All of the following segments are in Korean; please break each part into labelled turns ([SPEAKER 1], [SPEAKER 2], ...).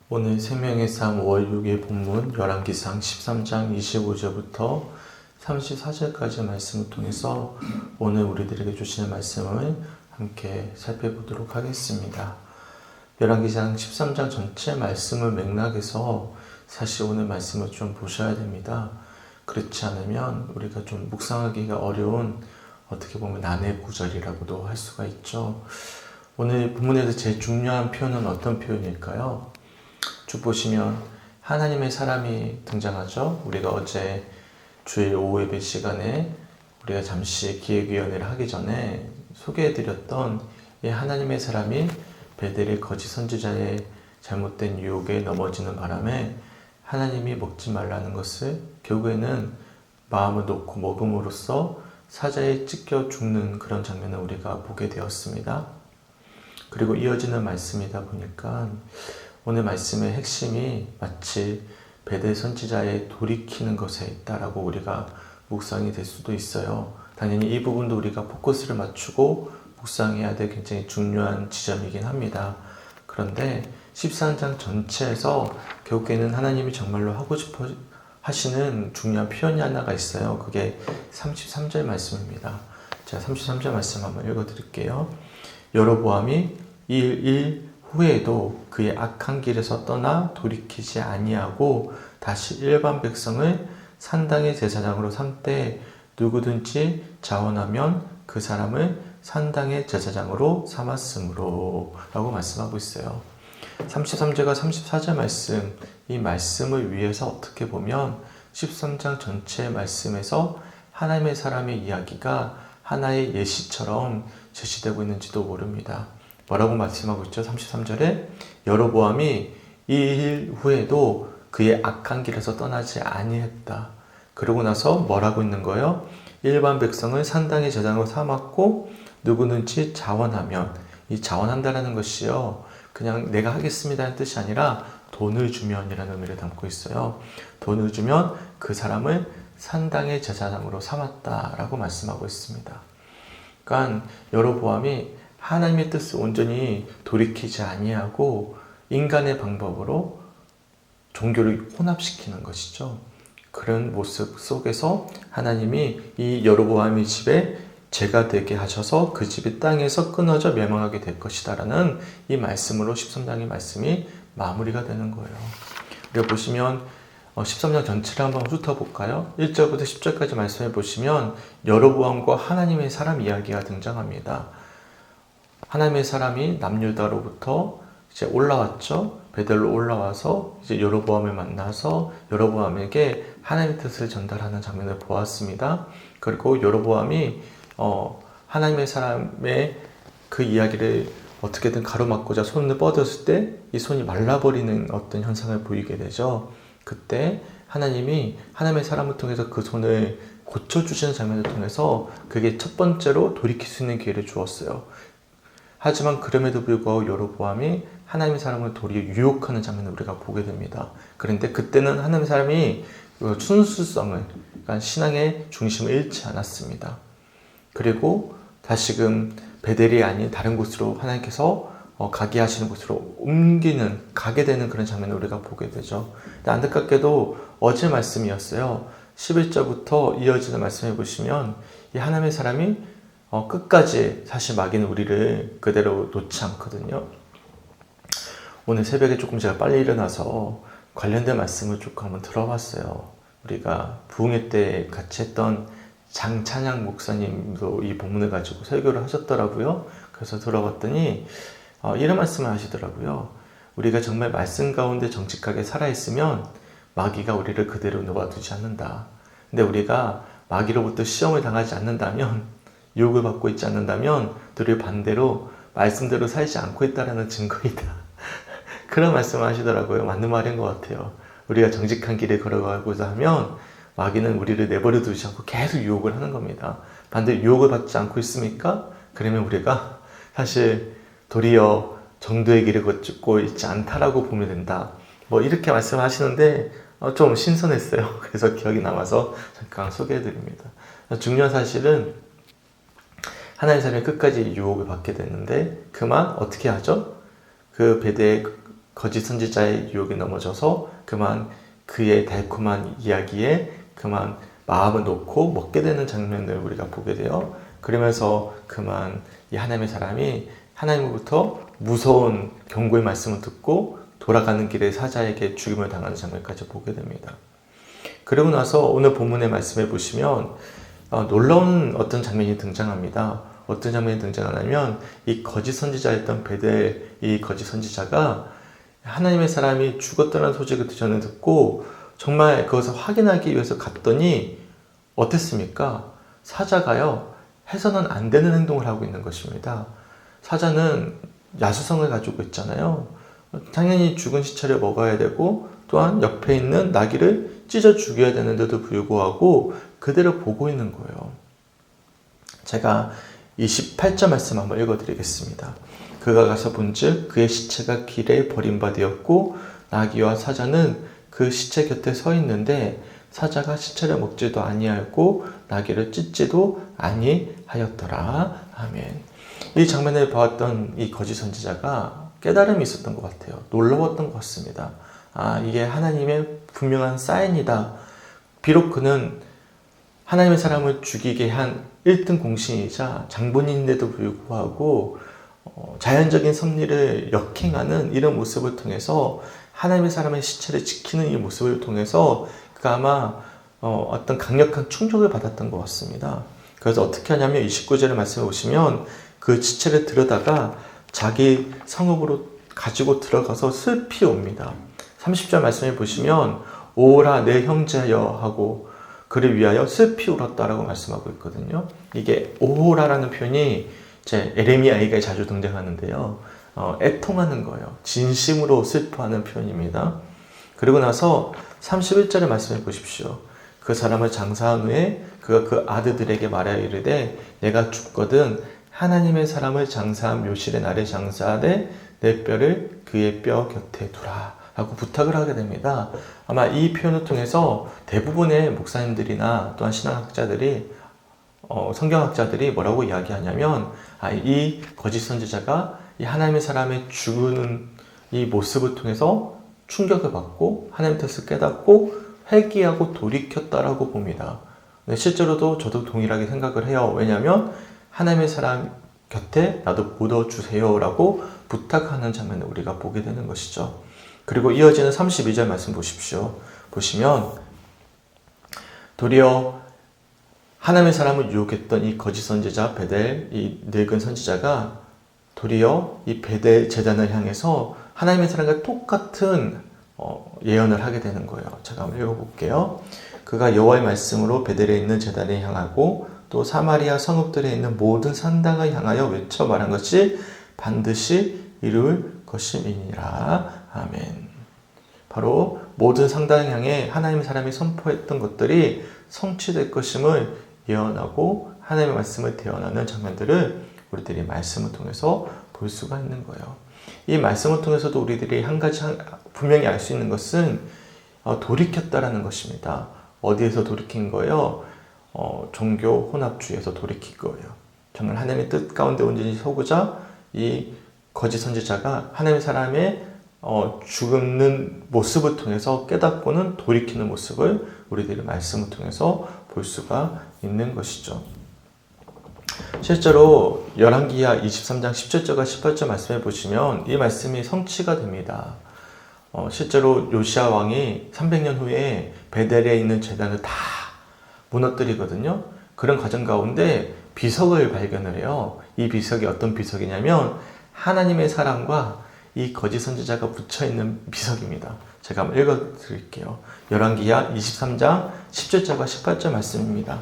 [SPEAKER 1] 오늘 생명의 삶 5월 6일 본문 열왕기상 13장 25절부터 34절까지 말씀을 통해서 오늘 우리들에게 주시는 말씀을 함께 살펴보도록 하겠습니다. 열왕기상 13장 전체 말씀을 맥락에서 사실 오늘 말씀을 좀 보셔야 됩니다. 그렇지 않으면 우리가 좀 묵상하기가 어려운 어떻게 보면 난해 구절이라고도 할 수가 있죠. 오늘 본문에서 제일 중요한 표현은 어떤 표현일까요? 쭉 보시면 하나님의 사람이 등장하죠. 우리가 어제 주일 오후 예배 시간에 우리가 잠시 기획위원회를 하기 전에 소개해드렸던 이 하나님의 사람이 베델의 거짓 선지자의 잘못된 유혹에 넘어지는 바람에 하나님이 먹지 말라는 것을 결국에는 마음을 놓고 먹음으로써 사자에 찢겨 죽는 그런 장면을 우리가 보게 되었습니다. 그리고 이어지는 말씀이다 보니까 오늘 말씀의 핵심이 마치 베델 선지자의 돌이키는 것에 있다라고 우리가 묵상이 될 수도 있어요. 당연히 이 부분도 우리가 포커스를 맞추고 묵상해야 될 굉장히 중요한 지점이긴 합니다. 그런데 13장 전체에서 결국에는 하나님이 정말로 하고 싶어 하시는 중요한 표현이 하나가 있어요. 그게 33절 말씀입니다. 자, 33절 말씀 한번 읽어드릴게요. 여로보암이 일 후에도 그의 악한 길에서 떠나 돌이키지 아니하고 다시 일반 백성을 산당의 제사장으로 삼되 누구든지 자원하면 그 사람을 산당의 제사장으로 삼았으므로 라고 말씀하고 있어요. 33절과 34절 말씀, 이 말씀을 위해서 어떻게 보면 13장 전체 말씀에서 하나님의 사람의 이야기가 하나의 예시처럼 제시되고 있는지도 모릅니다. 뭐라고 말씀하고 있죠? 33절에 여로보암이 이 일 후에도 그의 악한 길에서 떠나지 아니했다. 그러고 나서 뭐라고 있는 거예요? 일반 백성을 산당의 제사장으로 삼았고 누구든지 자원하면, 이 자원한다라는 것이요 그냥 내가 하겠습니다는 뜻이 아니라 돈을 주면이라는 의미를 담고 있어요. 돈을 주면 그 사람을 산당의 제사장으로 삼았다라고 말씀하고 있습니다. 그러니까 여로보암이 하나님의 뜻을 온전히 돌이키지 아니하고 인간의 방법으로 종교를 혼합시키는 것이죠. 그런 모습 속에서 하나님이 이 여로보암의 집에 죄가 되게 하셔서 그 집이 땅에서 끊어져 멸망하게 될 것이다 라는 이 말씀으로 13장의 말씀이 마무리가 되는 거예요. 우리가 보시면 13장 전체를 한번 훑어볼까요? 1절부터 10절까지 말씀해 보시면 여로보암과 하나님의 사람 이야기가 등장합니다. 하나님의 사람이 남유다로부터 이제 올라왔죠. 베델로 올라와서 이제 여로보암을 만나서 여로보암에게 하나님의 뜻을 전달하는 장면을 보았습니다. 그리고 여로보암이 하나님의 사람의 그 이야기를 어떻게든 가로막고자 손을 뻗었을 때 이 손이 말라버리는 어떤 현상을 보이게 되죠. 그때 하나님이 하나님의 사람을 통해서 그 손을 고쳐주시는 장면을 통해서 그게 첫 번째로 돌이킬 수 있는 기회를 주었어요. 하지만 그럼에도 불구하고 여로보암이 하나님의 사람을 도리어 유혹하는 장면을 우리가 보게 됩니다. 그런데 그때는 하나님의 사람이 순수성을, 그러니까 신앙의 중심을 잃지 않았습니다. 그리고 다시금 베델이 아닌 다른 곳으로 하나님께서 가게 하시는 곳으로 가게 되는 그런 장면을 우리가 보게 되죠. 안타깝게도 어제 말씀이었어요. 11절부터 이어지는 말씀해 보시면 이 하나님의 사람이 끝까지 사실 마귀는 우리를 그대로 놓지 않거든요. 오늘 새벽에 조금 제가 빨리 일어나서 관련된 말씀을 조금 한번 들어봤어요. 우리가 부흥회 때 같이 했던 장찬양 목사님도 이 본문을 가지고 설교를 하셨더라고요. 그래서 들어봤더니 이런 말씀을 하시더라고요. 우리가 정말 말씀 가운데 정직하게 살아있으면 마귀가 우리를 그대로 놓아두지 않는다. 근데 우리가 마귀로부터 시험을 당하지 않는다면, 유혹을 받고 있지 않는다면 도리어 반대로 말씀대로 살지 않고 있다는 증거이다. 그런 말씀을 하시더라고요. 맞는 말인 것 같아요. 우리가 정직한 길을 걸어가고자 하면 마귀는 우리를 내버려 두지 않고 계속 유혹을 하는 겁니다. 반대로 유혹을 받지 않고 있습니까? 그러면 우리가 사실 도리어 정도의 길을 걷고 있지 않다라고 보면 된다. 이렇게 말씀하시는데 좀 신선했어요. 그래서 기억이 남아서 잠깐 소개해드립니다. 중요한 사실은 하나님의 사람이 끝까지 유혹을 받게 됐는데 그만 어떻게 하죠? 그 베델의 거짓 선지자의 유혹에 넘어져서 그만 그의 달콤한 이야기에 그만 마음을 놓고 먹게 되는 장면을 우리가 보게 돼요. 그러면서 그만 이 하나님의 사람이 하나님으로부터 무서운 경고의 말씀을 듣고 돌아가는 길에 사자에게 죽임을 당하는 장면까지 보게 됩니다. 그리고 나서 오늘 본문의 말씀에 보시면 놀라운 어떤 장면이 등장합니다. 어떤 장면이 등장하냐면 이 거짓 선지자였던 베델 이 거짓 선지자가 하나님의 사람이 죽었다는 소식을 전해 듣고 정말 그것을 확인하기 위해서 갔더니 어땠습니까? 사자가요, 해서는 안 되는 행동을 하고 있는 것입니다. 사자는 야수성을 가지고 있잖아요. 당연히 죽은 시체를 먹어야 되고 또한 옆에 있는 나귀를 찢어 죽여야 되는데도 불구하고 그대로 보고 있는 거예요. 제가 28절 말씀 한번 읽어드리겠습니다. 그가 가서 본즉 그의 시체가 길에 버림받았고 나귀와 사자는 그 시체 곁에 서 있는데 사자가 시체를 먹지도 아니하였고 나귀를 찢지도 아니하였더라. 아멘. 이 장면을 보았던 이 거짓 선지자가 깨달음이 있었던 것 같아요. 놀라웠던 것 같습니다. 이게 하나님의 분명한 사인이다. 비록 그는 하나님의 사람을 죽이게 한 1등 공신이자 장본인인데도 불구하고 자연적인 섭리를 역행하는 이런 모습을 통해서 하나님의 사람의 시체를 지키는 이 모습을 통해서 그가 아마 어떤 강력한 충격을 받았던 것 같습니다. 그래서 어떻게 하냐면 29절의 말씀에 보시면 그 시체를 들여다가 자기 성읍으로 가지고 들어가서 슬피 옵니다. 30절 말씀에 보시면 오라 내 형제여 하고 그를 위하여 슬피 울었다라고 말씀하고 있거든요. 이게 오라라는 표현이 제 에레미야에게 자주 등장하는데요. 애통하는 거예요. 진심으로 슬퍼하는 표현입니다. 그리고 나서 31절의 말씀을 보십시오. 그 사람을 장사한 후에 그가 그 아들들에게 말하여 이르되 내가 죽거든 하나님의 사람을 장사한 묘실에 나를 장사하되 내 뼈를 그의 뼈 곁에 두라 라고 부탁을 하게 됩니다. 아마 이 표현을 통해서 대부분의 목사님들이나 또한 신앙학자들이 성경학자들이 뭐라고 이야기하냐면 이 거짓 선지자가 이 하나님의 사람의 죽는 이 모습을 통해서 충격을 받고 하나님의 뜻을 깨닫고 회개하고 돌이켰다라고 봅니다. 실제로도 저도 동일하게 생각을 해요. 왜냐하면 하나님의 사람 곁에 나도 묻어주세요 라고 부탁하는 장면을 우리가 보게 되는 것이죠. 그리고 이어지는 32절 말씀 보십시오. 보시면 도리어 하나님의 사람을 유혹했던 이 거짓 선지자 베델 이 늙은 선지자가 도리어 이 베델 제단을 향해서 하나님의 사람과 똑같은 예언을 하게 되는 거예요. 제가 한번 읽어볼게요. 그가 여호와의 말씀으로 베델에 있는 제단을 향하고 또 사마리아 성읍들에 있는 모든 산당을 향하여 외쳐 말한 것이 반드시 이룰 것임이니라. 아멘. 바로 모든 상당을 향해 하나님의 사람이 선포했던 것들이 성취될 것임을 예언하고 하나님의 말씀을 대언하는 장면들을 우리들이 말씀을 통해서 볼 수가 있는 거예요. 이 말씀을 통해서도 우리들이 한 가지 분명히 알 수 있는 것은 돌이켰다라는 것입니다. 어디에서 돌이킨 거예요? 종교 혼합주의에서 돌이킨 거예요. 정말 하나님의 뜻 가운데 온전히 서고자 이 거짓 선지자가 하나님의 사람의 죽는 모습을 통해서 깨닫고는 돌이키는 모습을 우리들의 말씀을 통해서 볼 수가 있는 것이죠. 실제로 열왕기하 23장 17절과 18절 말씀해 보시면 이 말씀이 성취가 됩니다. 실제로 요시야 왕이 300년 후에 베델에 있는 제단을 다 무너뜨리거든요. 그런 과정 가운데 비석을 발견을 해요. 이 비석이 어떤 비석이냐면 하나님의 사랑과 이 거짓 선지자가 붙여있는 비석입니다. 제가 한번 읽어드릴게요. 열왕기하 23장 17절과 18절 말씀입니다.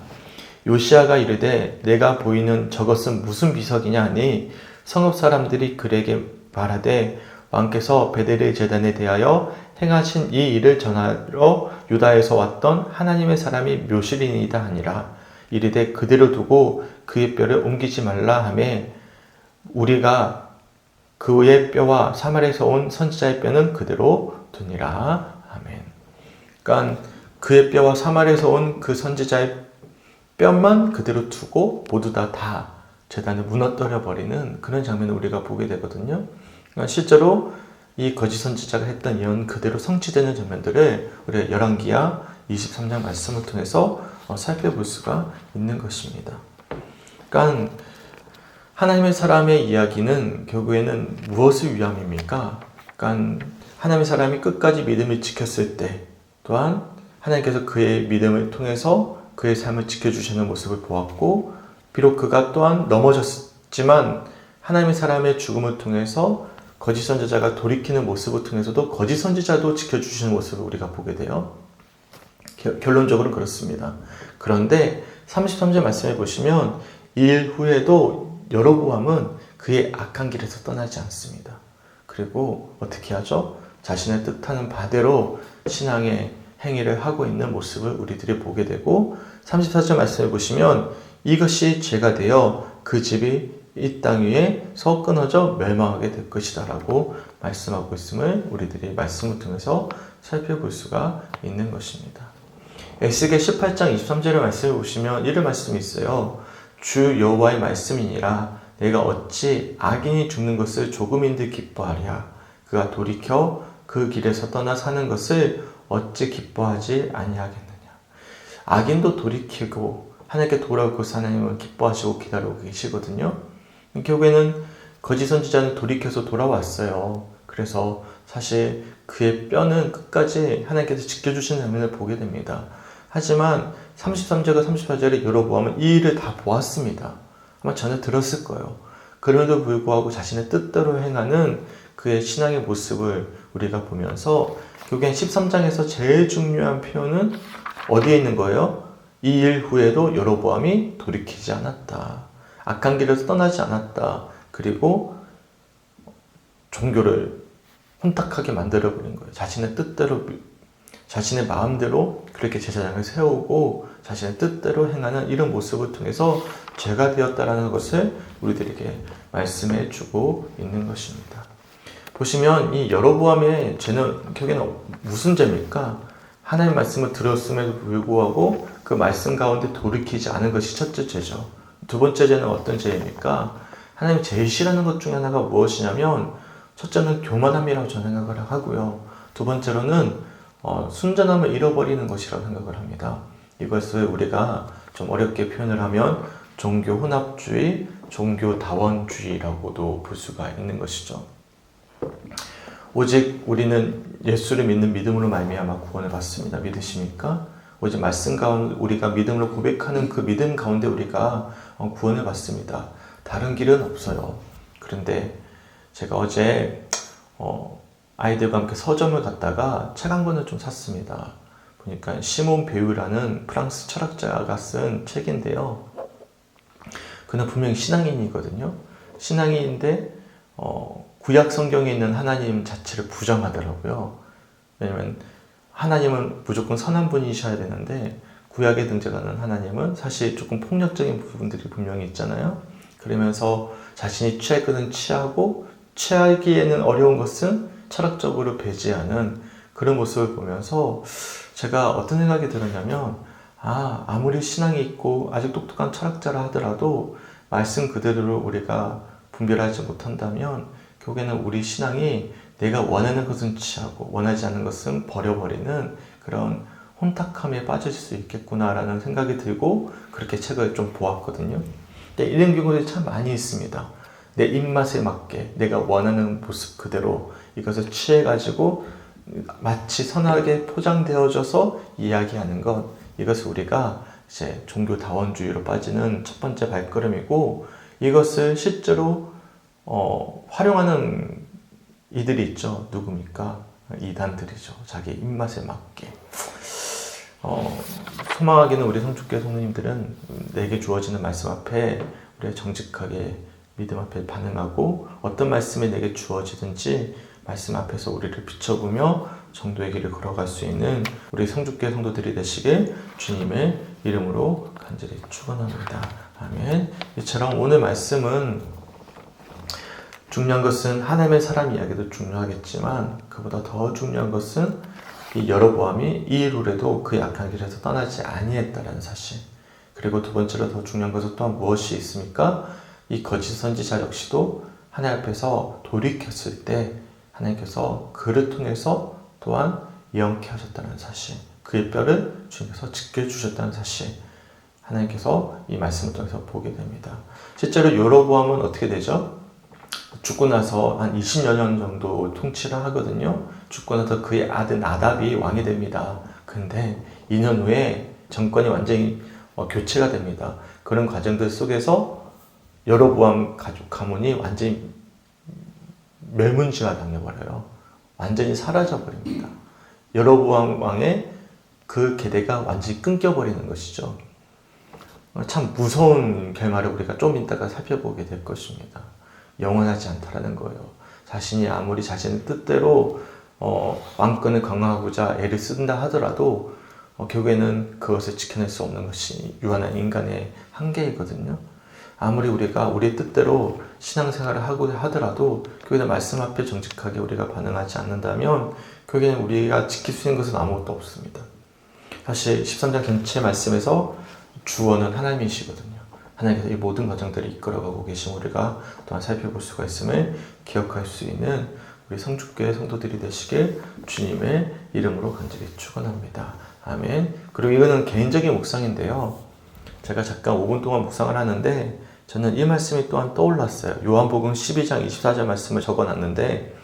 [SPEAKER 1] 요시야가 이르되 내가 보이는 저것은 무슨 비석이냐 하니 성읍 사람들이 그에게 말하되 왕께서 베델의 제단에 대하여 행하신 이 일을 전하러 유다에서 왔던 하나님의 사람이 묘실이니이다 하니라. 이르되 그대로 두고 그의 뼈를 옮기지 말라 하매 우리가 그의 뼈와 사마리아에서 온 선지자의 뼈는 그대로 두니라. 아멘. 그러니까 그의 뼈와 사마리아에서 온 그 선지자의 뼈만 그대로 두고 모두 다 제단을 무너뜨려 버리는 그런 장면을 우리가 보게 되거든요. 그러니까 실제로 이 거짓 선지자가 했던 예언 그대로 성취되는 장면들을 우리가 열왕기야 23장 말씀을 통해서 살펴볼 수가 있는 것입니다. 그러니까 하나님의 사람의 이야기는 결국에는 무엇을 위함입니까? 그러니까 하나님의 사람이 끝까지 믿음을 지켰을 때, 또한 하나님께서 그의 믿음을 통해서 그의 삶을 지켜주시는 모습을 보았고, 비록 그가 또한 넘어졌지만 하나님의 사람의 죽음을 통해서 거짓 선지자가 돌이키는 모습을 통해서도 거짓 선지자도 지켜주시는 모습을 우리가 보게 돼요. 결론적으로 그렇습니다. 그런데 33절 말씀해 보시면 이 일 후에도 여로보암은 그의 악한 길에서 떠나지 않습니다. 그리고 어떻게 하죠? 자신의 뜻하는 바대로 신앙의 행위를 하고 있는 모습을 우리들이 보게 되고, 34절 말씀해 보시면 이것이 죄가 되어 그 집이 이 땅 위에서 끊어져 멸망하게 될 것이다 라고 말씀하고 있음을 우리들이 말씀을 통해서 살펴볼 수가 있는 것입니다. 에스겔 18장 23절의 말씀을 보시면 이런 말씀이 있어요. 주 여호와의 말씀이니라. 내가 어찌 악인이 죽는 것을 조금인들 기뻐하랴. 그가 돌이켜 그 길에서 떠나 사는 것을 어찌 기뻐하지 아니하겠느냐. 악인도 돌이키고 하나님께 돌아오고 하나님을 기뻐하시고 기다리고 계시거든요. 결국에는 거짓 선지자는 돌이켜서 돌아왔어요. 그래서 사실 그의 뼈는 끝까지 하나님께서 지켜주시는 장면을 보게 됩니다. 하지만 33절과 34절에 여로보암은 이 일을 다 보았습니다. 아마 전에 들었을 거예요. 그럼에도 불구하고 자신의 뜻대로 행하는 그의 신앙의 모습을 우리가 보면서 결국엔 13장에서 제일 중요한 표현은 어디에 있는 거예요? 이 일 후에도 여로보암이 돌이키지 않았다. 악한 길에서 떠나지 않았다. 그리고 종교를 혼탁하게 만들어버린 거예요. 자신의 뜻대로, 자신의 마음대로 그렇게 제사장을 세우고 자신의 뜻대로 행하는 이런 모습을 통해서 죄가 되었다라는 것을 우리들에게 말씀해 주고 있는 것입니다. 보시면 이 여로보암의 죄는 결국에는 무슨 죄입니까? 하나님의 말씀을 들었음에도 불구하고 그 말씀 가운데 돌이키지 않은 것이 첫째 죄죠. 두 번째 죄는 어떤 죄입니까? 하나님이 제일 싫어하는 것 중에 하나가 무엇이냐면, 첫째는 교만함이라고 저는 생각을 하고요. 두 번째로는 순전함을 잃어버리는 것이라고 생각을 합니다. 이것을 우리가 좀 어렵게 표현을 하면 종교 혼합주의, 종교 다원주의라고도 볼 수가 있는 것이죠. 오직 우리는 예수를 믿는 믿음으로 말미암아 구원을 받습니다. 믿으십니까? 오직 말씀 가운데 우리가 믿음으로 고백하는 그 믿음 가운데 우리가 구원을 받습니다. 다른 길은 없어요. 그런데 제가 어제 아이들과 함께 서점을 갔다가 책 한 권을 좀 샀습니다. 보니까 시몬 베유라는 프랑스 철학자가 쓴 책인데요. 그는 분명히 신앙인이거든요. 신앙인인데 구약 성경에 있는 하나님 자체를 부정하더라고요. 왜냐면 하나님은 무조건 선한 분이셔야 되는데 구약에 등장하는 하나님은 사실 조금 폭력적인 부분들이 분명히 있잖아요. 그러면서 자신이 취할 것은 취하고 취하기에는 어려운 것은 철학적으로 배제하는 그런 모습을 보면서 제가 어떤 생각이 들었냐면, 아무리 신앙이 있고 아주 똑똑한 철학자라 하더라도 말씀 그대로 우리가 분별하지 못한다면 결국에는 우리 신앙이 내가 원하는 것은 취하고 원하지 않는 것은 버려버리는 그런 혼탁함에 빠질 수 있겠구나라는 생각이 들고 그렇게 책을 좀 보았거든요. 근데 이런 경우들이 참 많이 있습니다. 내 입맛에 맞게 내가 원하는 모습 그대로 이것을 취해가지고 마치 선하게 포장되어져서 이야기하는 것, 이것을 우리가 이제 종교 다원주의로 빠지는 첫 번째 발걸음이고, 이것을 실제로 활용하는 이들이 있죠. 누굽니까? 이단들이죠. 자기 입맛에 맞게. 소망하기는 우리 성축교회 성도님들은 내게 주어지는 말씀 앞에 우리가 정직하게 믿음 앞에 반응하고 어떤 말씀이 내게 주어지든지 말씀 앞에서 우리를 비춰보며 정도의 길을 걸어갈 수 있는 우리 성축교회 성도들이 되시길 주님의 이름으로 간절히 축원합니다. 아멘. 이처럼 오늘 말씀은 중요한 것은 하나님의 사람 이야기도 중요하겠지만 그보다 더 중요한 것은 이 여로보암이 이 일 후에도 그 악한 길에서 떠나지 아니했다라는 사실. 그리고 두 번째로 더 중요한 것은 또한 무엇이 있습니까? 이 거짓 선지자 역시도 하나님 앞에서 돌이켰을 때 하나님께서 그를 통해서 또한 예언케 하셨다는 사실, 그의 뼈를 주님께서 지켜주셨다는 사실, 하나님께서 이 말씀을 통해서 보게 됩니다. 실제로 여로보암은 어떻게 되죠? 죽고 나서 한 20여 년 정도 통치를 하거든요. 죽고 나서 그의 아들 나답이 왕이 됩니다. 근데 2년 후에 정권이 완전히 교체가 됩니다. 그런 과정들 속에서 여로보암 가족 가문이 완전히 멸문지가 당해버려요. 완전히 사라져버립니다. 여로보암 왕의 그 계대가 완전히 끊겨버리는 것이죠. 참 무서운 결말을 우리가 좀 이따가 살펴보게 될 것입니다. 영원하지 않다라는 거예요. 자신이 아무리 자신의 뜻대로 왕권을 강화하고자 애를 쓴다 하더라도 결국에는 그것을 지켜낼 수 없는 것이 유한한 인간의 한계이거든요. 아무리 우리가 우리의 뜻대로 신앙생활을 하고 하더라도 결국에는 말씀 앞에 정직하게 우리가 반응하지 않는다면 결국에는 우리가 지킬 수 있는 것은 아무것도 없습니다. 사실 13장 전체 말씀에서 주원은 하나님이시거든요. 하나님께서 이 모든 과정들을 이끌어가고 계신 우리가 또한 살펴볼 수가 있음을 기억할 수 있는 우리 성주교회 성도들이 되시길 주님의 이름으로 간절히 축원합니다. 아멘. 그리고 이거는 개인적인 묵상인데요. 제가 잠깐 5분 동안 묵상을 하는데 저는 이 말씀이 또한 떠올랐어요. 요한복음 12장 24절 말씀을 적어놨는데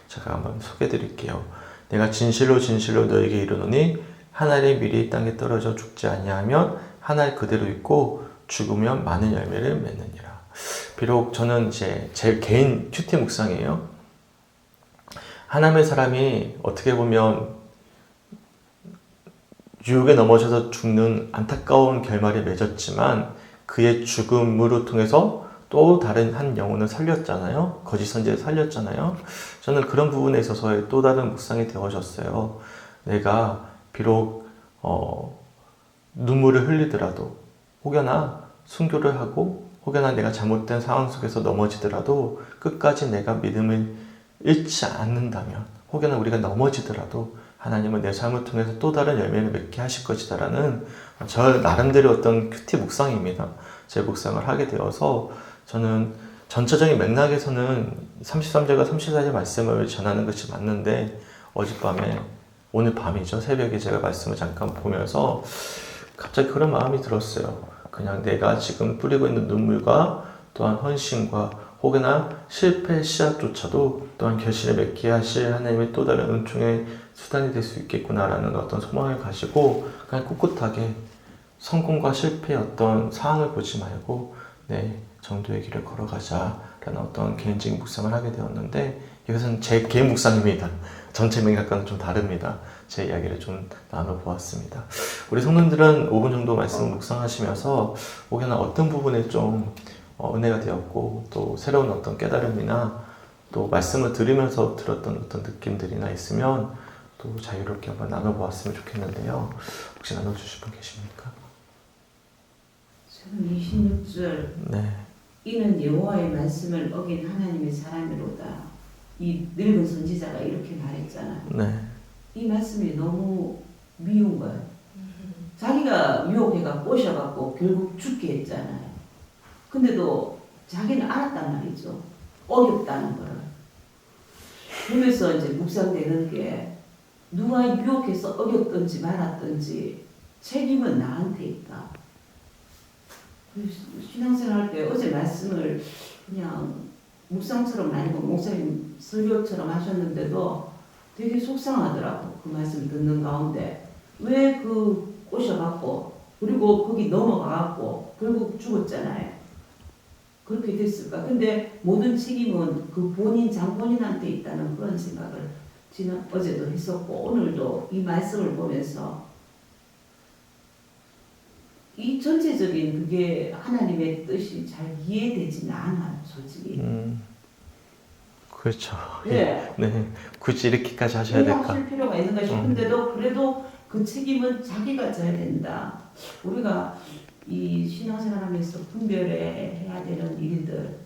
[SPEAKER 1] 제가 한번 소개해 드릴게요. 내가 진실로 진실로 너에게 이르노니 한 알이 미리 땅에 떨어져 죽지 아니하면 한 알 그대로 있고 죽으면 많은 열매를 맺느니라. 비록 저는 이제 제 개인 큐티 묵상이에요. 하나님의 사람이 어떻게 보면 유혹에 넘어져서 죽는 안타까운 결말이 맺었지만 그의 죽음으로 통해서 또 다른 한 영혼을 살렸잖아요. 거짓 선지자를 살렸잖아요. 저는 그런 부분에 있어서의 또 다른 묵상이 되어졌어요. 내가 비록 눈물을 흘리더라도 혹여나 순교를 하고 혹여나 내가 잘못된 상황 속에서 넘어지더라도 끝까지 내가 믿음을 잃지 않는다면 혹여나 우리가 넘어지더라도 하나님은 내 삶을 통해서 또 다른 열매를 맺게 하실 것이다라는 저 나름대로 어떤 큐티 묵상입니다. 제 묵상을 하게 되어서 저는 전체적인 맥락에서는 33절과 34절 말씀을 전하는 것이 맞는데 어젯밤에 오늘 밤이죠. 새벽에 제가 말씀을 잠깐 보면서 갑자기 그런 마음이 들었어요. 그냥 내가 지금 뿌리고 있는 눈물과 또한 헌신과 혹여나 실패의 씨앗조차도 또한 결실을 맺게 하실 하나님의 또 다른 은총의 수단이 될 수 있겠구나라는 어떤 소망을 가지고 그냥 꿋꿋하게 성공과 실패의 어떤 상황을 보지 말고 내 정도의 길을 걸어가자라는 어떤 개인적인 묵상을 하게 되었는데 이것은 제 개인 묵상입니다. 전체 맥락과는 좀 다릅니다. 제 이야기를 좀 나눠보았습니다. 우리 성도님들은 5분 정도 말씀을 묵상하시면서 혹여나 어떤 부분에 좀 은혜가 되었고 또 새로운 어떤 깨달음이나 또 말씀을 들으면서 들었던 어떤 느낌들이나 있으면 또 자유롭게 한번 나눠보았으면 좋겠는데요. 혹시 나눠주실 분 계십니까?
[SPEAKER 2] 저는 26절
[SPEAKER 1] 네.
[SPEAKER 2] 이는 여호와의 말씀을 어긴 하나님의 사람이로다. 이 늙은 선지자가 이렇게 말했잖아요.
[SPEAKER 1] 네.
[SPEAKER 2] 이 말씀이 너무 미운 거예요. 자기가 유혹해가 꼬셔갖고 결국 죽게 했잖아요. 근데도 자기는 알았단 말이죠. 어렵다는 거를. 그러면서 이제 묵상되는 게 누가 유혹해서 어겼든지 말았든지 책임은 나한테 있다. 신앙생활 할 때 어제 말씀을 그냥 묵상처럼 아니고 목사님 설교처럼 하셨는데도 되게 속상하더라고. 그 말씀 듣는 가운데 왜 그 꼬셔갖고 그리고 거기 넘어가갖고 결국 죽었잖아요. 그렇게 됐을까? 근데 모든 책임은 그 본인 장본인한테 있다는 그런 생각을 어제도 했었고 오늘도 이 말씀을 보면서 이 전체적인 그게 하나님의 뜻이 잘 이해되지는 않아요, 솔직히.
[SPEAKER 1] 그렇죠.
[SPEAKER 2] 네.
[SPEAKER 1] 네. 굳이 이렇게까지 하셔야 될까?
[SPEAKER 2] 하실 필요가 있는가 싶은데도 그래도 그 책임은 자기가 져야 된다. 우리가 이 신앙생활하면서 분별해야 되는 일들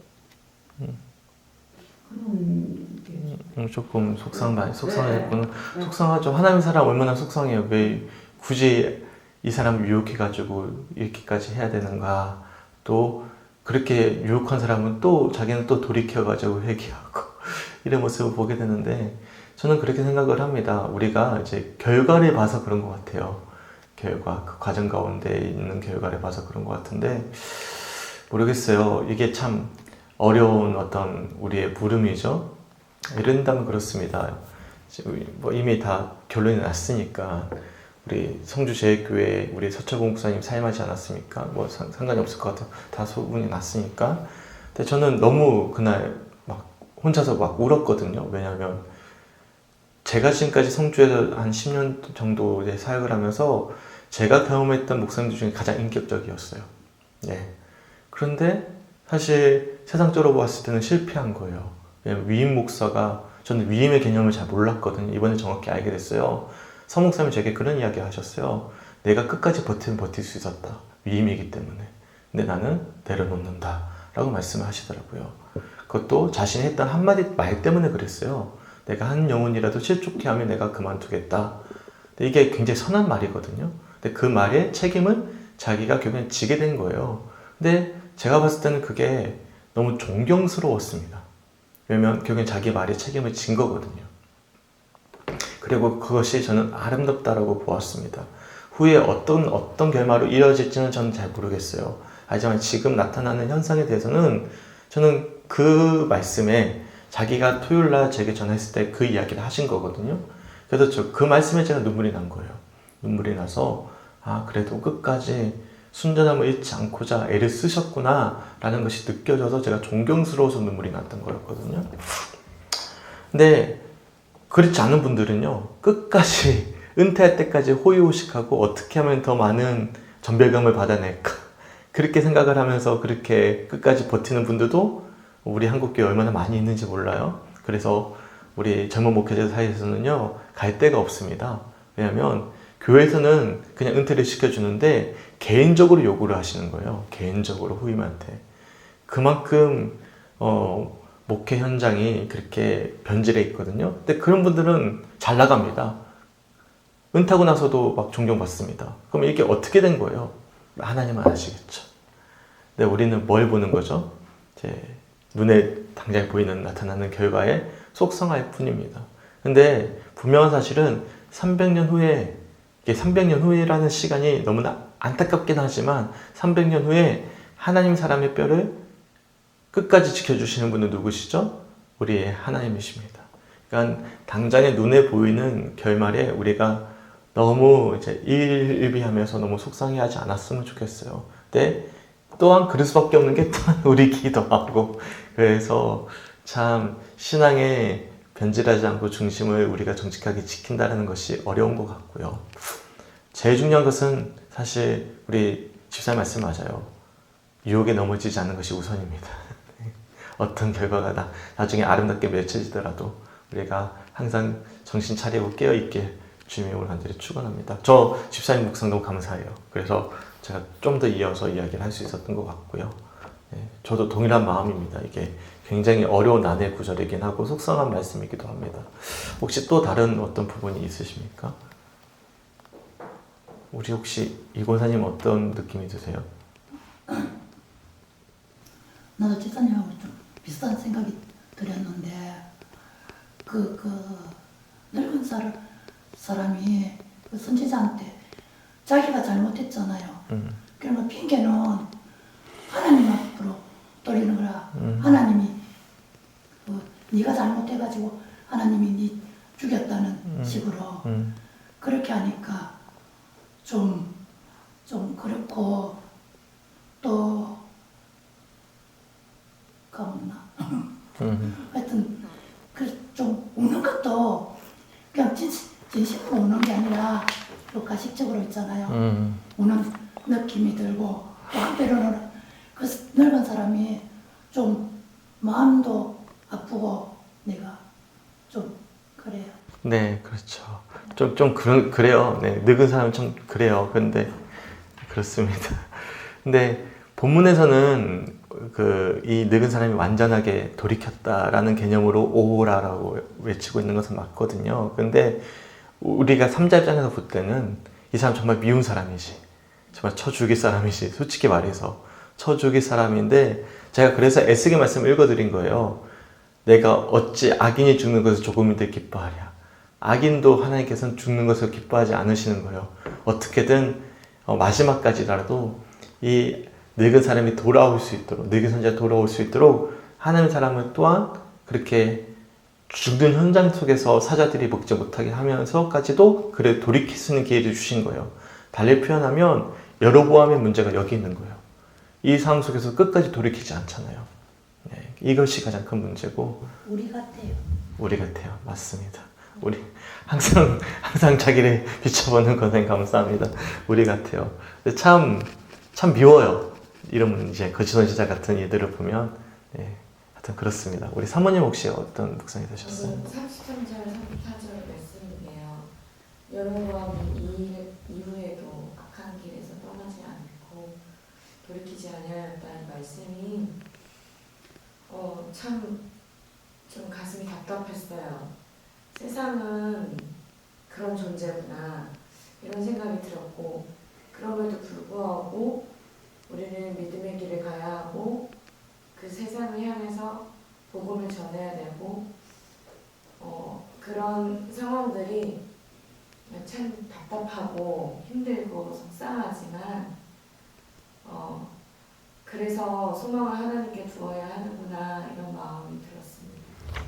[SPEAKER 2] 그런 게
[SPEAKER 1] 조금 속상했구나.
[SPEAKER 2] 네.
[SPEAKER 1] 속상하죠. 하나님 사람 얼마나 속상해요. 왜 굳이 이 사람을 유혹해가지고 이렇게까지 해야 되는가. 또 그렇게 유혹한 사람은 또 자기는 또 돌이켜가지고 회개하고 이런 모습을 보게 되는데 저는 그렇게 생각을 합니다. 우리가 이제 결과를 봐서 그런 것 같아요. 결과, 그 과정 가운데 있는 결과를 봐서 그런 것 같은데 모르겠어요. 이게 참 어려운 어떤 우리의 물음이죠. 예를 든다면 그렇습니다. 뭐 이미 다 결론이 났으니까 우리 성주제일교회 우리 서철봉 목사님 사임하지 않았습니까? 뭐 상관이 없을 것 같아요. 다 소문이 났으니까. 근데 저는 너무 그날 막 혼자서 막 울었거든요. 왜냐하면 제가 지금까지 성주에서 한 10년 정도 이제 사역을 하면서 제가 경험했던 목사님들 중에 가장 인격적이었어요. 네. 그런데 사실 세상적으로 봤을 때는 실패한 거예요. 왜냐면 위임 목사가 저는 위임의 개념을 잘 몰랐거든요. 이번에 정확히 알게 됐어요. 서 목사님이 제게 그런 이야기 하셨어요. 내가 끝까지 버티면 버틸 수 있었다. 위임이기 때문에. 근데 나는 내려놓는다. 라고 말씀을 하시더라고요. 그것도 자신이 했던 한마디 말 때문에 그랬어요. 내가 한 영혼이라도 실족해 하면 내가 그만두겠다. 근데 이게 굉장히 선한 말이거든요. 근데 그 말에 책임을 자기가 결국엔 지게 된 거예요. 근데 제가 봤을 때는 그게 너무 존경스러웠습니다. 왜냐면 결국엔 자기 말에 책임을 진 거거든요. 그리고 그것이 저는 아름답다라고 보았습니다. 후에 어떤 결말로 이어질지는 저는 잘 모르겠어요. 하지만 지금 나타나는 현상에 대해서는 저는 그 말씀에 자기가 토요일날 제게 전했을 때 그 이야기를 하신 거거든요. 그래서 그 말씀에 제가 눈물이 난 거예요. 눈물이 나서 그래도 끝까지 순전함을 잃지 않고자 애를 쓰셨구나 라는 것이 느껴져서 제가 존경스러워서 눈물이 났던 거였거든요. 근데 그렇지 않은 분들은요, 끝까지 은퇴할 때까지 호의호식하고 어떻게 하면 더 많은 전별감을 받아낼까 그렇게 생각을 하면서 그렇게 끝까지 버티는 분들도 우리 한국교회 얼마나 많이 있는지 몰라요. 그래서 우리 젊은 목회자 사이에서는요, 갈 데가 없습니다. 왜냐하면 교회에서는 그냥 은퇴를 시켜주는데 개인적으로 요구를 하시는 거예요. 개인적으로 후임한테. 그만큼 목회 현장이 그렇게 변질해 있거든요. 근데 그런 분들은 잘 나갑니다. 은퇴하고 나서도 막 존경받습니다. 그럼 이게 어떻게 된 거예요? 하나님은 아시겠죠. 근데 우리는 뭘 보는 거죠? 눈에 당장 보이는 나타나는 결과에 속상할 뿐입니다. 근데 분명한 사실은 300년 후에, 이게 300년 후라는 시간이 너무나 안타깝긴 하지만 300년 후에 하나님 사람의 뼈를 끝까지 지켜주시는 분은 누구시죠? 우리의 하나님이십니다. 그러니까 당장의 눈에 보이는 결말에 우리가 너무 이제 일일비하면서 너무 속상해하지 않았으면 좋겠어요. 근데 또한 그럴 수밖에 없는 게 또한 우리 기도하고, 그래서 참 신앙에 변질하지 않고 중심을 우리가 정직하게 지킨다는 것이 어려운 것 같고요. 제일 중요한 것은 사실 우리 집사님 말씀 맞아요. 유혹에 넘어지지 않는 것이 우선입니다. 어떤 결과가 나중에 아름답게 맺혀지더라도 우리가 항상 정신 차리고 깨어있게 주님의 간절히 축원합니다. 저 집사님 묵상 너무 감사해요. 그래서 제가 좀 더 이어서 이야기를 할 수 있었던 것 같고요. 저도 동일한 마음입니다. 이게 굉장히 어려운 난해 구절이긴 하고 속상한 말씀이기도 합니다. 혹시 또 다른 어떤 부분이 있으십니까? 우리 혹시 이 권사님 어떤 느낌이 드세요?
[SPEAKER 3] 나도 집사님하고 좀 비슷한 생각이 들었는데 늙은 사람이 그 선지자한테 자기가 잘못했잖아요. 그러면 핑계는 하나님 앞으로 돌리는 거라. 하나님이 네가 잘못해가지고 하나님이 네 죽였다는 식으로 그렇게 하니까 좀 그렇고 또 까먹나. 하여튼 좀 웃는 것도 그냥 진심으로 웃는 게 아니라 또 가식적으로 있잖아요. 우는 느낌이 들고 또 한편으로는 그 늙은 사람이 좀 마음도 아프고 내가 좀 그래요.
[SPEAKER 1] 네, 그렇죠. 좀 그래요. 네, 늙은 사람은 좀 그래요. 근데 그렇습니다. 근데 본문에서는 이 늙은 사람이 완전하게 돌이켰다라는 개념으로 오라라고 외치고 있는 것은 맞거든요. 근데 우리가 3자 입장에서 볼 때는 이 사람 정말 미운 사람이지, 정말 쳐 죽일 사람이지, 솔직히 말해서 쳐 죽일 사람인데 제가 그래서 애쓰게 말씀을 읽어드린 거예요. 내가 어찌 악인이 죽는 것을 조금이더 기뻐하랴. 악인도 하나님께서는 죽는 것을 기뻐하지 않으시는 거예요. 어떻게든 마지막까지라도 이 늙은 사람이 돌아올 수 있도록, 늙은 선지자가 돌아올 수 있도록 하나님의 사람을 또한 그렇게 죽는 현장 속에서 사자들이 먹지 못하게 하면서까지도 그를 돌이킬 수 있는 기회를 주신 거예요. 달리 표현하면 여로보암의 문제가 여기 있는 거예요. 이 상황 속에서 끝까지 돌이키지 않잖아요. 네, 이것이 가장 큰 문제고.
[SPEAKER 3] 우리 같아요.
[SPEAKER 1] 우리 같아요. 맞습니다. 우리 항상 자기를 비춰보는 것에 감사합니다. 우리 같아요. 근데 참 미워요. 이런 이제 거짓 선지자 같은 이들을 보면. 네, 하여튼 그렇습니다. 우리 사모님 혹시 어떤 묵상이 되셨어요?
[SPEAKER 4] 33절 34절 말씀인데요. 여로보암이 이후에도 악한 길에서 떠나지 않고 돌이키지 아니하였다는 말씀이 참 좀 가슴이 답답했어요. 세상은 그런 존재구나 이런 생각이 들었고, 그럼에도 불구하고 우리는 믿음의 길을 가야 하고 그 세상을 향해서 복음을 전해야 되고 그런 상황들이 참 답답하고 힘들고 속상하지만 그래서 소망을 하나님께 두어야 하는구나 이런 마음이 들었습니다.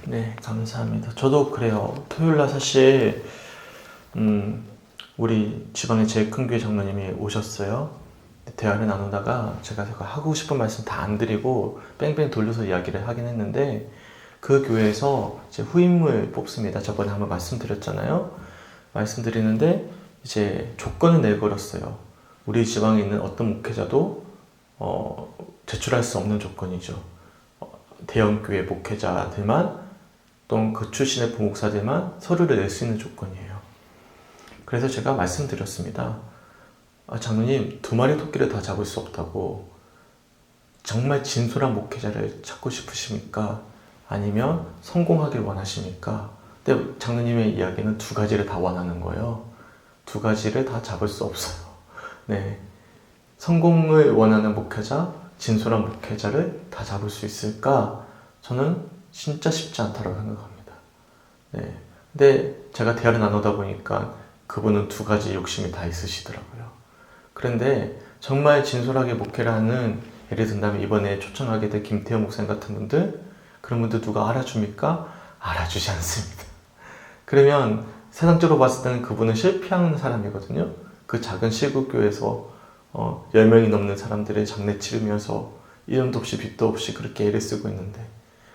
[SPEAKER 1] 네, 감사합니다. 저도 그래요. 토요일날 사실 우리 지방의 제일 큰 교회 장로님이 오셨어요. 대화를 나누다가 제가 하고 싶은 말씀 다 안 드리고 뺑뺑 돌려서 이야기를 하긴 했는데, 그 교회에서 이제 후임을 뽑습니다. 저번에 한번 말씀드렸잖아요. 말씀드리는데 이제 조건을 내걸었어요. 우리 지방에 있는 어떤 목회자도 제출할 수 없는 조건이죠. 대형 교회 목회자들만 또는 그 출신의 부목사들만 서류를 낼 수 있는 조건이에요. 그래서 제가 말씀드렸습니다. 장로님, 2마리 토끼를 다 잡을 수 없다고. 정말 진솔한 목회자를 찾고 싶으십니까? 아니면 성공하길 원하십니까? 근데 장로님의 이야기는 2가지를 다 원하는 거예요. 2가지를 다 잡을 수 없어요. 네, 성공을 원하는 목회자, 진솔한 목회자를 다 잡을 수 있을까? 저는 진짜 쉽지 않다고 생각합니다. 네, 근데 제가 대화를 나누다 보니까 그분은 2가지 욕심이 다 있으시더라고요. 그런데 정말 진솔하게 목회를 하는, 예를 든다면 이번에 초청하게 된 김태호 목사님 같은 분들, 그런 분들 누가 알아줍니까? 알아주지 않습니다. 그러면 세상적으로 봤을 때는 그분은 실패하는 사람이거든요. 그 작은 시국교회에서 10명이 넘는 사람들의 장례 치르면서 이름도 없이 빚도 없이 그렇게 애를 쓰고 있는데,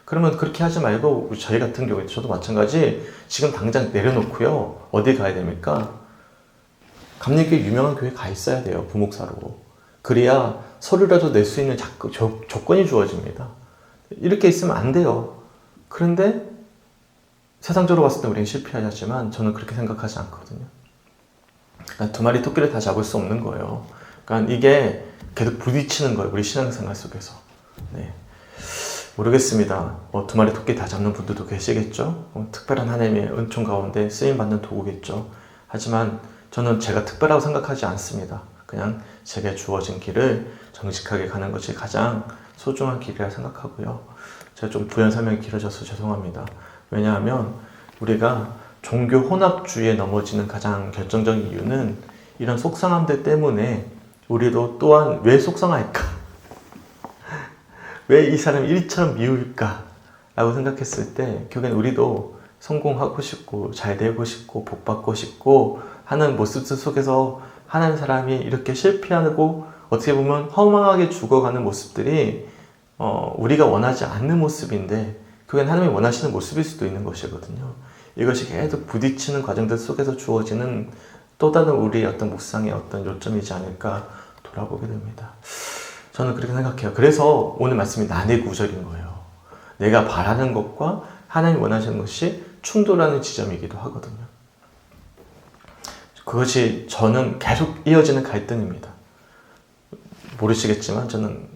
[SPEAKER 1] 그러면 그렇게 하지 말고 저희 같은 경우에 저도 마찬가지 지금 당장 내려놓고요. 어디 가야 됩니까? 감리교회 유명한 교회 가 있어야 돼요. 부목사로. 그래야 서류라도 낼 수 있는 조건이 주어집니다. 이렇게 있으면 안 돼요. 그런데 세상적으로 봤을 때 우리는 실패하지만 저는 그렇게 생각하지 않거든요. 그러니까 2마리 토끼를 다 잡을 수 없는 거예요. 그러니까 이게 계속 부딪히는 거예요. 우리 신앙생활 속에서. 네. 모르겠습니다. 2마리 토끼 다 잡는 분들도 계시겠죠. 특별한 하나님의 은총 가운데 쓰임받는 도구겠죠. 하지만 저는 제가 특별하고 생각하지 않습니다. 그냥 제게 주어진 길을 정직하게 가는 것이 가장 소중한 길이라 생각하고요. 제가 좀 부연 설명이 길어져서 죄송합니다. 왜냐하면 우리가 종교 혼합주의에 넘어지는 가장 결정적인 이유는 이런 속상함들 때문에 우리도 또한 왜 속상할까? 왜 이 사람이 이리처럼 미울까? 라고 생각했을 때 결국엔 우리도 성공하고 싶고 잘 되고 싶고 복 받고 싶고 하는 모습들 속에서 하나님 사람이 이렇게 실패하고 어떻게 보면 허망하게 죽어가는 모습들이 우리가 원하지 않는 모습인데 그건 하나님이 원하시는 모습일 수도 있는 것이거든요. 이것이 계속 부딪히는 과정들 속에서 주어지는 또 다른 우리의 어떤 묵상의 어떤 요점이지 않을까 돌아보게 됩니다. 저는 그렇게 생각해요. 그래서 오늘 말씀이 난의 구절인 거예요. 내가 바라는 것과 하나님이 원하시는 것이 충돌하는 지점이기도 하거든요. 그것이 저는 계속 이어지는 갈등입니다. 모르시겠지만 저는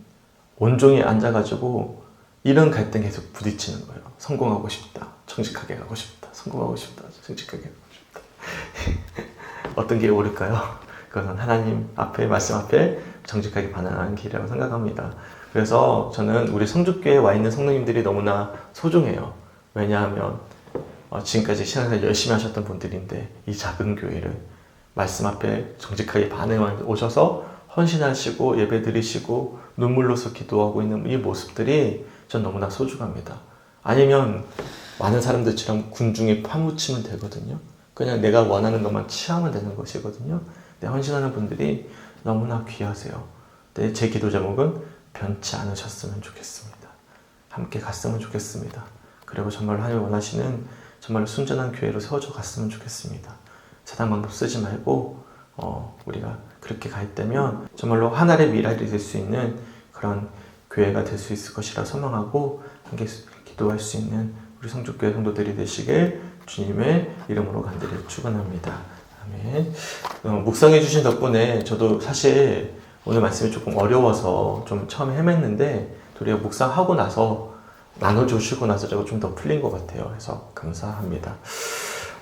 [SPEAKER 1] 온종일 앉아가지고 이런 갈등에 계속 부딪히는 거예요. 성공하고 싶다. 정직하게 가고 싶다. 성공하고 싶다. 정직하게 가고 싶다. 어떤 게 옳을까요? 그것은 하나님 앞에, 말씀 앞에 정직하게 반응하는 길이라고 생각합니다. 그래서 저는 우리 성주교회에 와 있는 성도님들이 너무나 소중해요. 왜냐하면 지금까지 신앙생활 열심히 하셨던 분들인데 이 작은 교회를 말씀 앞에 정직하게 반응을 오셔서 헌신하시고 예배 드리시고 눈물로서 기도하고 있는 이 모습들이 전 너무나 소중합니다. 아니면 많은 사람들처럼 군중에 파묻히면 되거든요. 그냥 내가 원하는 것만 취하면 되는 것이거든요. 근데 헌신하는 분들이 너무나 귀하세요. 근데 제 기도 제목은 변치 않으셨으면 좋겠습니다. 함께 갔으면 좋겠습니다. 그리고 정말로 하나님 원하시는 정말로 순전한 교회로 세워져 갔으면 좋겠습니다. 사단 방법 쓰지 말고 우리가 그렇게 가 있다면 정말로 하나의 미랄이 될 수 있는 그런 교회가 될 수 있을 것이라 소망하고 함께 기도할 수 있는 우리 성주교회 성도들이 되시길 주님의 이름으로 간절히 축원합니다. 아멘. 묵상해 주신 덕분에 저도 사실 오늘 말씀이 조금 어려워서 좀 처음에 헤맸는데 우리가 묵상하고 나서 나눠주시고 나서 제가 좀 더 풀린 것 같아요. 그래서 감사합니다.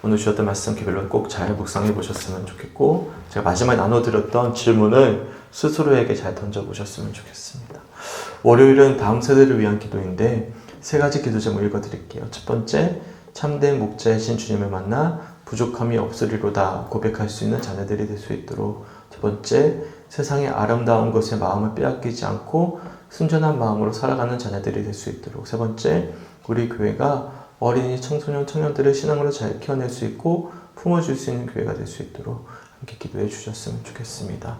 [SPEAKER 1] 오늘 주셨던 말씀 개별로 꼭 잘 묵상해 보셨으면 좋겠고 제가 마지막에 나눠드렸던 질문을 스스로에게 잘 던져보셨으면 좋겠습니다. 월요일은 다음 세대를 위한 기도인데 3가지 기도 제목 읽어드릴게요. 첫 번째, 참된 목자이신 주님을 만나 부족함이 없으리로다 고백할 수 있는 자녀들이 될 수 있도록. 두 번째, 세상의 아름다운 것에 마음을 빼앗기지 않고 순전한 마음으로 살아가는 자녀들이 될 수 있도록. 세 번째, 우리 교회가 어린이, 청소년, 청년들을 신앙으로 잘 키워낼 수 있고 품어줄 수 있는 교회가 될 수 있도록 함께 기도해 주셨으면 좋겠습니다.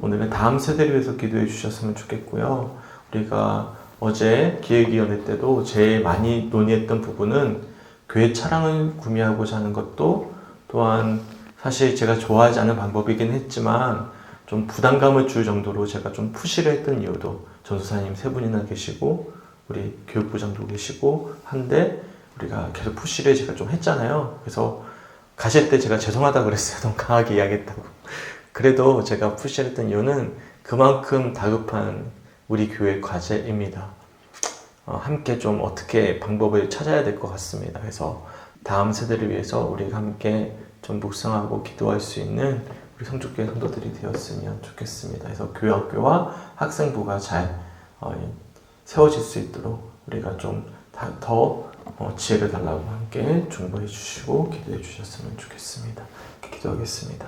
[SPEAKER 1] 오늘은 다음 세대를 위해서 기도해 주셨으면 좋겠고요. 우리가 어제 기획위원회 때도 제일 많이 논의했던 부분은 교회 차량을 구매하고자 하는 것도 또한 사실 제가 좋아하지 않은 방법이긴 했지만 좀 부담감을 줄 정도로 제가 좀 푸시를 했던 이유도 전도사님 3분이나 계시고 우리 교육부장도 계시고 한데 우리가 계속 푸시를 제가 좀 했잖아요. 그래서 가실 때 제가 죄송하다고 그랬어요. 너무 강하게 이야기했다고. 그래도 제가 푸시를 했던 이유는 그만큼 다급한 우리 교회 과제입니다. 함께 좀 어떻게 방법을 찾아야 될 것 같습니다. 그래서 다음 세대를 위해서 우리가 함께 좀 묵상하고 기도할 수 있는 우리 성주교회 성도들이 되었으면 좋겠습니다. 그래서 교회 학교와 학생부가 잘 세워질 수 있도록 우리가 좀 더 지혜를 달라고 함께 중보해 주시고 기도해 주셨으면 좋겠습니다. 기도하겠습니다.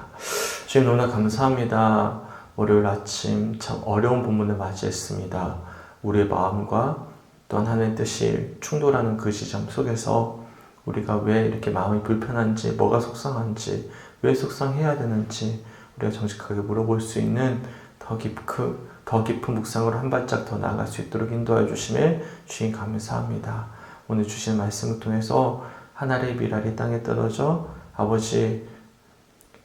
[SPEAKER 1] 주님 너무나 감사합니다. 월요일 아침 참 어려운 본문을 맞이했습니다. 우리의 마음과 또한 하나님의 뜻이 충돌하는 그 시점 속에서 우리가 왜 이렇게 마음이 불편한지, 뭐가 속상한지, 왜 속상해야 되는지 우리가 정직하게 물어볼 수 있는 더 깊은 묵상으로 한 발짝 더 나아갈 수 있도록 인도해 주심에 주님 감사합니다. 오늘 주신 말씀을 통해서 하나의 미랄이 땅에 떨어져 아버지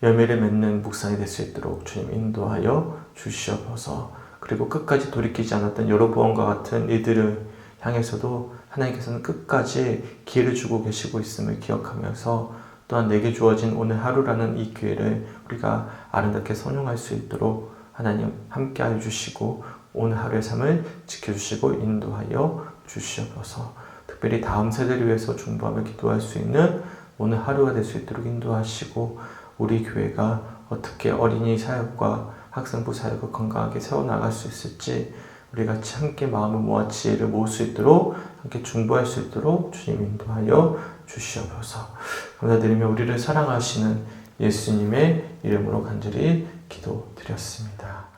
[SPEAKER 1] 열매를 맺는 묵상이 될 수 있도록 주님 인도하여 주시옵소서. 그리고 끝까지 돌이키지 않았던 여로보암과 같은 이들을 향해서도 하나님께서는 끝까지 기회를 주고 계시고 있음을 기억하면서 또한 내게 주어진 오늘 하루라는 이 기회를 우리가 아름답게 선용할 수 있도록 하나님 함께하여 주시고 오늘 하루의 삶을 지켜주시고 인도하여 주시옵소서. 특별히 다음 세대를 위해서 중보하며 기도할 수 있는 오늘 하루가 될 수 있도록 인도하시고 우리 교회가 어떻게 어린이 사역과 학생부 사역을 건강하게 세워나갈 수 있을지 우리 같이 함께 마음을 모아 지혜를 모을 수 있도록 함께 중보할 수 있도록 주님 인도하여 주시옵소서. 감사드리며 우리를 사랑하시는 예수님의 이름으로 간절히 기도드렸습니다.